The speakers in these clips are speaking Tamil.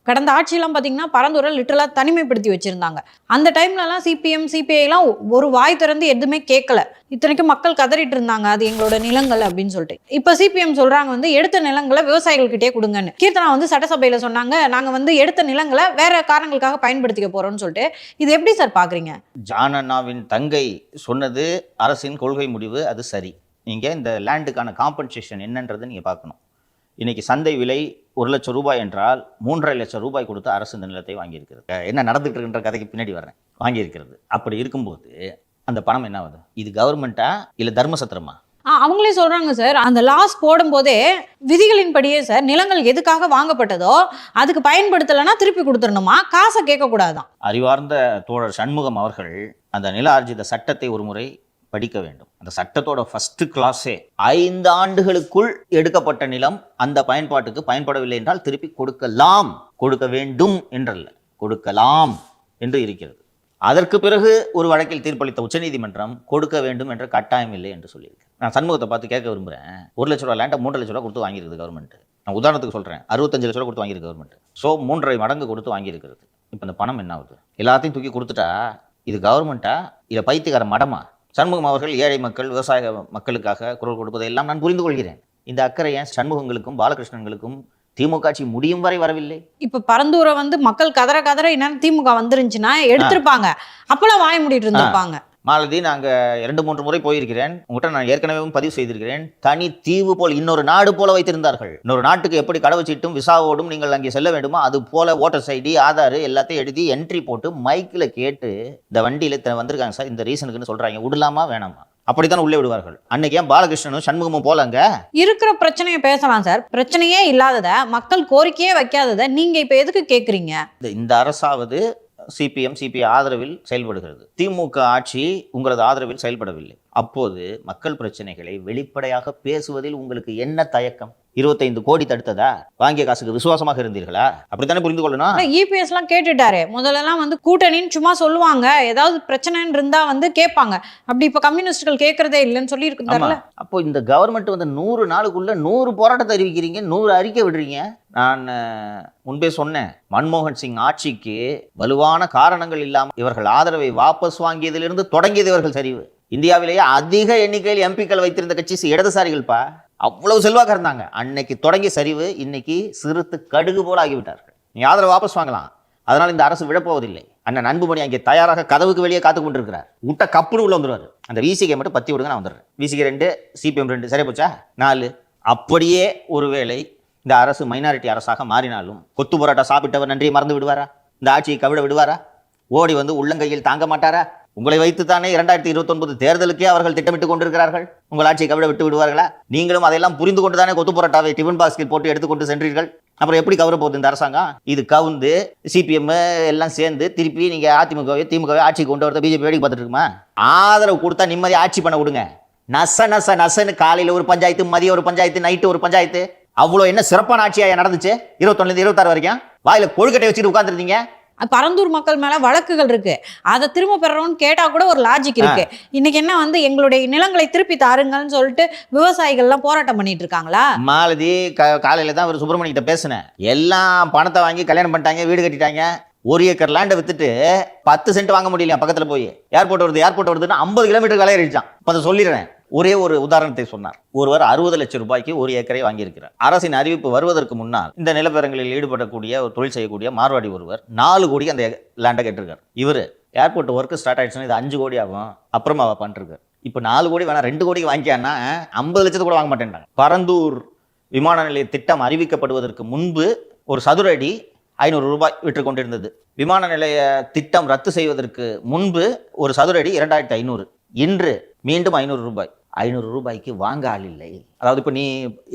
கடந்த ஆட்சியெல்லாம் பார்த்தீங்கன்னா பரந்தூரை லிட்டரலாக தனிமைப்படுத்தி வச்சிருந்தாங்க. அந்த டைம்லலாம் சிபிஎம் சிபிஐலாம் ஒரு வாய் திறந்து எதுவுமே கேட்கல. இத்தனைக்கும் மக்கள் கதறிட்டு இருந்தாங்க, அது எங்களோட நிலங்கள் அப்படின்னு சொல்லிட்டு. இப்போ சிபிஎம் சொல்றாங்க வந்து எடுத்த நிலங்களை விவசாயிகள்கிட்டே கொடுங்கன்னு. கீர்த்தனா வந்து சட்டசபையில் சொன்னாங்க, நாங்கள் வந்து எடுத்த நிலங்களை வேற காரணங்களுக்காக பயன்படுத்திக்க போறோம்னு சொல்லிட்டு. இது எப்படி சார் பாக்குறீங்க? ஜான் அண்ணாவின் தங்கை சொன்னது அரசின் கொள்கை முடிவு, அது சரி. நீங்கள் இந்த லேண்டுக்கான காம்பன்சேஷன் என்னன்றது நீங்கள் பார்க்கணும். இன்றைக்கி சந்தை விலை 1 லட்சம் ரூபாய் என்றால் 3.5 லட்சம் ரூபாய் கொடுத்து அரசு இந்த நிலத்தை வாங்கியிருக்கிறது. என்ன நடந்துகிட்டு இருக்கின்ற கதைக்கு பின்னாடி வர்றேன். வாங்கியிருக்கிறது. அப்படி இருக்கும்போது அந்த பணம் என்ன ஆகுது? இது கவர்மெண்ட்டா இல்லை தர்மசத்திரமா? அவங்களே சொல்றாங்க சார், அந்த லாஸ் போடும் போதே விதிகளின்படியே சார் நிலங்கள் எதுக்காக வாங்கப்பட்டதோ அதுக்கு பயன்படுத்தலைன்னா திருப்பி கொடுத்துடணுமா, காசை கேட்கக்கூடாதான். அறிவார்ந்த தோழர் சண்முகம் அவர்கள் அந்த நில ஆர்ஜித சட்டத்தை ஒரு முறை படிக்க வேண்டும். அந்த சட்டத்தோட ஃபர்ஸ்ட் கிளாஸே 5 ஆண்டுகளுக்குள் எடுக்கப்பட்ட நிலம் அந்த பயன்பாட்டுக்கு பயன்படவில்லை என்றால் திருப்பி கொடுக்கலாம், கொடுக்க வேண்டும் என்றல்ல, கொடுக்கலாம் என்று இருக்கிறது. அதற்கு பிறகு ஒரு வழக்கில் தீர்ப்பளித்த உச்சநீதிமன்றம் கொடுக்க வேண்டும் என்ற கட்டாயம் இல்லை என்று சொல்லியிருக்கு. நான் சண்முகத்தை பார்த்து கேட்க விரும்புகிறேன். 1 லட்ச ரூபா லேண்டை 3 லட்ச ரூபா கொடுத்து வாங்கியிருக்குது கவர்மெண்ட். நான் உதாரணத்துக்கு சொல்கிறேன், 65 லட்ச ரூபா கொடுத்து வாங்கியிருக்கு கவர்மெண்ட். ஸோ 3.5 மடங்கு கொடுத்து வாங்கியிருக்கிறது. இப்போ இந்த பணம் என்ன ஆகுது? எல்லாத்தையும் தூக்கி கொடுத்துட்டா இது கவர்மெண்ட்டா இல்லை பைத்தியக்கார மடமா? சண்முகம் அவர்கள் ஏழை மக்கள் விவசாய மக்களுக்காக குரல் கொடுப்பதை எல்லாம் நான் புரிந்து கொள்கிறேன். இந்த அக்கறை ஏன் சண்முகங்களுக்கும் பாலகிருஷ்ணன்களுக்கும் திமுக ஆட்சி முடியும் வரை வரவில்லை? இப்ப பரந்தூரை வந்து மக்கள் கதற கதற என்னன்னு திமுக வந்துருந்துச்சுன்னா எடுத்திருப்பாங்க, அப்பெல்லாம் வாய மூடிட்டு இருந்திருப்பாங்க. மாலதி, நாங்கள் 2-3 முறை போயிருக்கிறேன். உங்கள்கிட்ட நான் ஏற்கனவே பதிவு செய்திருக்கிறேன். தனி தீவு போல் இன்னொரு நாடு போல வைத்திருந்தார்கள். இன்னொரு நாட்டுக்கு எப்படி கடவுச்சீட்டும் விசாவோடும் நீங்கள் அங்கே செல்ல வேண்டுமோ அது போல ஓட்டர்ஸ் ஐடி ஆதார் எல்லாத்தையும் எழுதி என்ட்ரி போட்டு மைக்கில் கேட்டு இந்த வண்டியில் வந்திருக்காங்க சார், இந்த ரீசனுக்குன்னு சொல்கிறாங்க, விடலாமா வேணாமா? அப்படித்தான் உள்ளே விடுவார்கள். அன்னைக்கு ஏன் பாலகிருஷ்ணனும் சண்முகமும் போலங்க இருக்கிற பிரச்சனையை பேசலாம் சார். பிரச்சனையே இல்லாதத, மக்கள் கோரிக்கையே வைக்காதத நீங்க இப்ப எதுக்கு கேட்குறீங்க? இந்த அரசாவது சிபிஎம் சிபிஐ ஆதரவில் செயல்படுகிறது. திமுக ஆட்சி உங்களது ஆதரவில் செயல்படவில்லை. அப்போது மக்கள் பிரச்சனைகளை வெளிப்படையாக பேசுவதில் உங்களுக்கு என்ன தயக்கம்? 25 கோடி தடுத்ததா? வாங்கிய காசுக்கு விசுவாசமாக இருந்தீர்களா? அப்படித்தானே புரிந்து கொள்ளணும். இபிஎஸ் எல்லாம் கேட்டுட்டாரு. முதல்லலாம் வந்து கூட்டணின்னு சும்மா சொல்லுவாங்க, ஏதாவது பிரச்சனைன்னு இருந்தா வந்து கேட்பாங்க. அப்படி இப்ப கம்யூனிஸ்டுகள் கேட்கறதே இல்லைன்னு சொல்லி இருக்கு. அப்போ இந்த கவர்மெண்ட் வந்து 100 நாளுக்குள்ள 100 போராட்டத்தை அறிவிக்கிறீங்க, 100 அறிக்கை விடுறீங்க. நான் முன்பே சொன்னேன், மன்மோகன் சிங் ஆட்சிக்கு வலுவான காரணங்கள் இல்லாமல் இவர்கள் ஆதரவை வாபஸ் வாங்கியதிலிருந்து தொடங்கியது இவர்கள் சரிவு. இந்தியாவிலேயே அதிக எண்ணிக்கையில் எம்பிக்கள் வைத்திருந்த கட்சி இடதுசாரிகள்ப்பா. அவ்வளவு செல்வாக்க இருந்தாங்க. அன்னைக்கு தொடங்கிய சரிவு இன்னைக்கு சிறுத்து கடுகு போல ஆகிவிட்டார்கள். நீங்க ஆதரவு வாபஸ் வாங்கலாம், அதனால் இந்த அரசு விழப்போவதில்லை. அண்ணன் அன்புமணி அங்கே தயாராக கதவுக்கு வெளியே காத்து கொண்டிருக்கிறார். விட்ட கப்புனு உள்ள வந்துருவார். அந்த விசிகை மட்டும் பத்தி விடுங்க, நான் வந்துடுறேன். விசிகை 2, சிபிஎம் 2, சரியா போச்சா? 4. அப்படியே ஒருவேளை இந்த அரசு மைனாரிட்டி அரசாக மாறினாலும் கொத்து பரோட்டா சாப்பிட்டவர் நன்றியை மறந்து விடுவாரா? இந்த ஆட்சியை கவிழ விடுவாரா? ஓடி வந்து உள்ளங்கையில் தாங்க மாட்டாரா? உங்களை வைத்துத்தானே 2029 தேர்தலுக்கே அவர்கள் திட்டமிட்டுக் கொண்டிருக்கிறார்கள். உங்கள் ஆட்சியை கவிழ விட்டு விடுவார்களா? நீங்களும் அதையெல்லாம் புரிந்து கொண்டுதானே கொத்து பரோட்டாவை டிஃபன் பாக்ஸில் போட்டு எடுத்துக்கொண்டு சென்றீர்கள். அப்புறம் எப்படி கவர போகுது இந்த அரசாங்கம்? இது கவுந்து சிபிஎம் எல்லாம் சேர்ந்து திருப்பி நீங்க அதிமுகவை திமுகவை ஆட்சி கொண்டு வரத பிஜேபி வேடிக்கை பார்த்துட்டு இருக்குமா? ஆதரவு கொடுத்தா நிம்மதி ஆட்சி பண்ண விடுங்க. நசன்னு காலையில் ஒரு பஞ்சாயத்து, மதியம் ஒரு பஞ்சாயத்து, நைட்டு ஒரு பஞ்சாயத்து. அவ்வளோ என்ன சிறப்பான ஆட்சியா நடந்துச்சு? 21 26 வரைக்கும் வாயில கொழுக்கட்டை வச்சுட்டு உட்காந்துருந்தீங்க. பரந்தூர் மக்கள் மேல வழக்குகள் இருக்கு, அதை திரும்ப பெறணும்னு கேட்டா கூட ஒரு லாஜிக் இருக்கு. இன்னைக்கு என்ன வந்து எங்களுடைய நிலங்களை திருப்பி தாருங்கன்னு சொல்லிட்டு விவசாயிகள் எல்லாம் போராட்டம் பண்ணிட்டு இருக்காங்களா? மாலதி, காலையில தான் ஒரு சுப்பிரமணிய கிட்ட பேசினேன். எல்லாம் பணத்தை வாங்கி கல்யாணம் பண்ணிட்டாங்க, வீடு கட்டிட்டாங்க. 1 ஏக்கர் லேண்டை வித்துட்டு 10 சென்ட் வாங்க முடியல. பக்கத்துல போய் ஏர்போர்ட் வருதுன்னு 50 கிலோமீட்டர் விளையாடிச்சான். அதை சொல்லிடுறேன். ஒரே ஒரு உதாரணத்தை சொன்னார். ஒருவர் 60 லட்சம் ரூபாய்க்கு 1 ஏக்கரை வாங்கியிருக்கிறார். அரசின் அறிவிப்பு வருவதற்கு முன்னால் இந்த நிலப்பரங்களில் ஈடுபடக்கூடிய ஒரு தொழில் செய்யக்கூடிய மார்வாடி ஒருவர் 4 கோடி அந்த லேண்டை கேட்டிருக்கார். இவர் ஏர்போர்ட் ஒர்க் ஸ்டார்ட் ஆயிடுச்சுன்னா இது 5 கோடி ஆகும், அப்புறமா பண்ணிருக்காரு. இப்போ 4 கோடி வேணா 2 கோடிக்கு வாங்கிக்கான்னா 50 லட்சத்துக்கு கூட வாங்க மாட்டேன்றாங்க. பரந்தூர் விமான நிலைய திட்டம் அறிவிக்கப்படுவதற்கு முன்பு ஒரு சதுர அடி 500 ரூபாய் விற்று கொண்டிருந்தது. விமான நிலைய திட்டம் ரத்து செய்வதற்கு முன்பு ஒரு சதுர அடி 2500. இன்று மீண்டும் 500 ரூபாய். 500 ரூபாய்க்கு வாங்க ஆள் இல்லை. அதாவது இப்போ நீ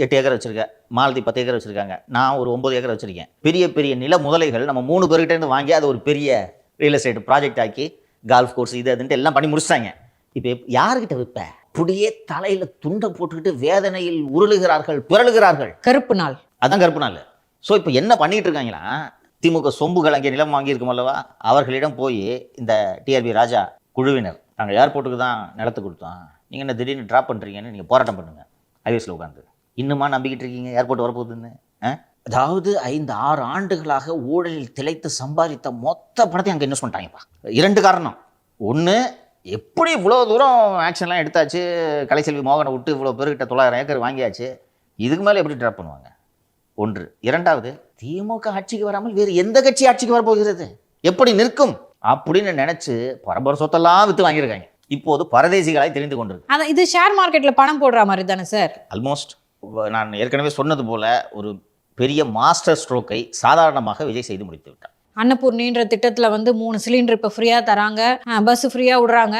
8 ஏக்கர் வச்சிருக்க, மாலதி 10 ஏக்கர் வச்சிருக்காங்க, நான் ஒரு 9 ஏக்கர் வச்சிருக்கேன். பெரிய பெரிய நில முதலைகள் நம்ம 3 பேர்கிட்ட இருந்து வாங்கி அதை ஒரு பெரிய ரியல் எஸ்டேட் ப்ராஜெக்ட் ஆக்கி கால்ஃப் கோர்ஸ் இது அதுன்ட்டு எல்லாம் பண்ணி முடிச்சிட்டாங்க. இப்போ யாருக்கிட்ட விற்ப? அப்படியே தலையில துண்டை போட்டுக்கிட்டு வேதனையில் உருளுகிறார்கள், புரளுகிறார்கள். கருப்பு நாள், அதான் கருப்பு நாள். ஸோ இப்போ என்ன பண்ணிட்டு இருக்காங்களா? திமுக சொம்புகள் அங்கே நிலம் வாங்கியிருக்கோம் அல்லவா, அவர்களிடம் போய் இந்த டிஆர்பி ராஜா குழுவினர், நாங்கள் ஏர்போர்ட்டுக்கு தான் நிலத்து கொடுத்தோம், நீங்கள் என்ன திடீர்னு ட்ராப் பண்ணுறீங்கன்னு நீங்கள் போராட்டம் பண்ணுங்கள். ஹைவேஸில் உட்காந்து இன்னுமா நம்பிக்கிட்டு இருக்கீங்க ஏர்போர்ட் வரப்போகுதுன்னு? அதாவது 5-6 ஆண்டுகளாக ஊழலில் திளைத்து சம்பாதித்த மொத்த பணத்தையும் அங்கே இன்வெஸ்ட் பண்ணிட்டாங்கப்பா. 2 காரணம். ஒன்று, எப்படி இவ்வளோ தூரம் ஆக்ஷன்லாம் எடுத்தாச்சு, கலைச்செல்வி மோகனை விட்டு இவ்வளோ பேர்கிட்ட 900 ஏக்கர் வாங்கியாச்சு, இதுக்கு மேலே எப்படி ட்ராப் பண்ணுவாங்க? 1. 2வது, திமுக ஆட்சிக்கு வராமல் வேறு எந்த கட்சி ஆட்சிக்கு வரப்போகிறது, எப்படி நிற்கும் அப்படின்னு நினைச்சு பரம்பரை சொத்தெல்லாம் விற்று வாங்கியிருக்காங்க. இப்போது பரதேசிகளாய் தெரிந்து கொண்டிருக்கு. அதான் இது ஷேர் மார்க்கெட்ல பணம் போடுற மாதிரி தானே சார்? ஆல்மோஸ்ட் நான் ஏற்கனவே சொன்னது போல ஒரு பெரிய மாஸ்டர் ஸ்ட்ரோக்கை சாதாரணமாக விஜய் செய்து முடித்து விட்டார். அன்னபூர்ணின்ற திட்டத்துல வந்து 3 சிலிண்டர் இப்போ ஃப்ரீயா தராங்க, பஸ் ஃப்ரீயா விடுறாங்க.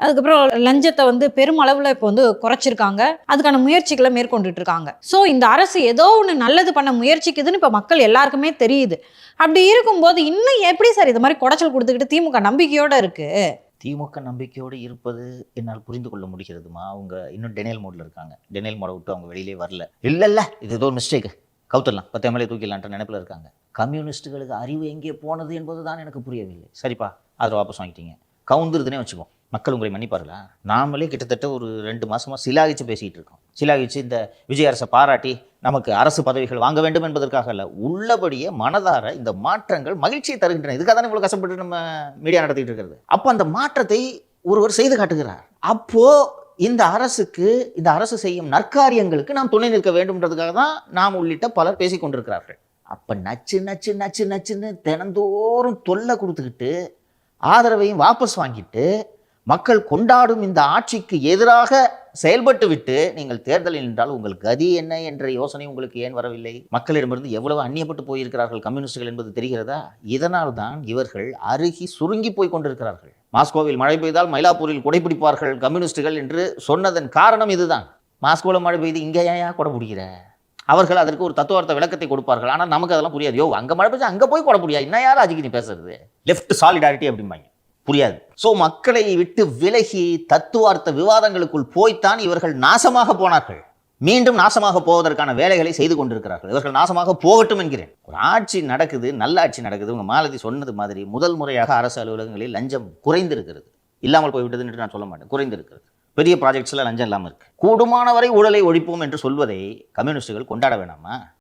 அதுக்கப்புறம் லஞ்சத்தை வந்து பெருமளவில் இப்போ வந்து குறைச்சிருக்காங்க. அதுக்கான முயற்சிகளை மேற்கொண்டுட்டு இருக்காங்க. ஸோ இந்த அரசு ஏதோ ஒன்று நல்லது பண்ண முயற்சிக்குதுன்னு இப்போ மக்கள் எல்லாருக்குமே தெரியுது. அப்படி இருக்கும்போது இன்னும் எப்படி சார் இது மாதிரி குடைச்சல் கொடுத்துக்கிட்டு திமுக நம்பிக்கையோட இருக்கு? திமுக நம்பிக்கையோடு இருப்பது என்னால் புரிந்து கொள்ள முடிகிறதுமா. அவங்க இன்னும் டெனியல் மோடில் இருக்காங்க. டெனியல் மோடை விட்டு அவங்க வெளியிலே வரல. இல்லை இது ஏதோ ஒரு மிஸ்டேக்கு, கவுத்துடலாம், 10 எம்எல்ஏ தூக்கிடலான்ற நினைப்பில் இருக்காங்க. கம்யூனிஸ்ட்டுகளுக்கு அறிவு எங்கே போனது என்பது தான் எனக்கு புரியவில்லை. சரிப்பா, அதை வாபஸ் வாங்கிட்டீங்க, கவுந்துருதுனே வச்சுப்போம், மக்கள் உங்களை மன்னிப்பார்களா? நாமளே கிட்டத்தட்ட ஒரு 2 மாதமாக சிலாகிச்சு பேசிக்கிட்டு இருக்கோம். சிலாகிச்சு இந்த விஜய் அரசை பாராட்டி நமக்கு அரசு பதவிகள் வாங்க வேண்டும் என்பதற்காக இல்லை, உள்ளபடியே மனதார இந்த மாற்றங்கள் மகிழ்ச்சியை தருகின்றன. இதுக்காக தானே இவ்வளோ கஷ்டப்பட்டு நம்ம மீடியா நடத்திட்டு இருக்கிறது. அப்போ அந்த மாற்றத்தை ஒருவர் செய்து காட்டுகிறார். அப்போ இந்த அரசு செய்யும் நற்காரியங்களுக்கு நாம் துணை நிற்க வேண்டும்ன்றதுக்காக தான் நாம் உள்ளிட்ட பலர் பேசிக் கொண்டிருக்கிறார்கள். அப்போ நச்சுன்னு தினந்தோறும் தொல்லை கொடுத்துக்கிட்டு ஆதரவையும் வாபஸ் வாங்கிட்டு மக்கள் கொண்டாடும் இந்த ஆட்சிக்கு எதிராக செயல்பட்டு விட்டு நீங்கள் தேர்தலில் நின்றால் உங்கள் கதி என்ன என்ற யோசனை உங்களுக்கு ஏன் வரவில்லை? மக்களிடமிருந்து எவ்வளவு அந்நியப்பட்டு போயிருக்கிறார்கள் கம்யூனிஸ்டுகள் என்பது தெரிகிறதா? இதனால் தான் இவர்கள் அருகி சுருங்கி போய் கொண்டிருக்கிறார்கள். மாஸ்கோவில் மழை பெய்தால் மயிலாப்பூரில் குடைப்பிடிப்பார்கள் கம்யூனிஸ்டுகள் என்று சொன்னதன் காரணம் இதுதான். மாஸ்கோவில் மழை பெய்து இங்கே ஏன் கொடை பிடிக்கிற? அவர்கள் அதற்கு ஒரு தத்துவார்த்த விளக்கத்தை கொடுப்பார்கள். ஆனால் நமக்கு அதெல்லாம் புரியாது. யோ, அங்கே மழை பெய்ஞ்சா அங்கே போய் கொடை பிடியா, இன்னும் யாரும் அதுக்கு நீ பேசுறது? லெஃப்ட் சாலிடாரிட்டி அப்படிம்பாங்க, புரியாது. ஸோ மக்களை விட்டு விலகி தத்துவார்த்த விவாதங்களுக்குள் போய்த்தான் இவர்கள் நாசமாக போனார்கள். மீண்டும் நாசமாக போவதற்கான வேலைகளை செய்து கொண்டிருக்கிறார்கள். இவர்கள் நாசமாக போகட்டும் என்கிறேன். ஒரு ஆட்சி நடக்குது, நல்ல ஆட்சி நடக்குது. உங்க மாலதி சொன்னது மாதிரி முதல் முறையாக அரசு அலுவலகங்களில் லஞ்சம் குறைந்திருக்கிறது. இல்லாமல் போய்விட்டது என்று நான் சொல்ல மாட்டேன், குறைந்திருக்கிறது. பெரிய ப்ராஜெக்ட்ஸ்ல லஞ்சம் இல்லாமல் இருக்கு. கூடுமான வரை ஊழலை ஒழிப்போம் என்று சொல்வதை கம்யூனிஸ்டுகள் கொண்டாட வேணாமா?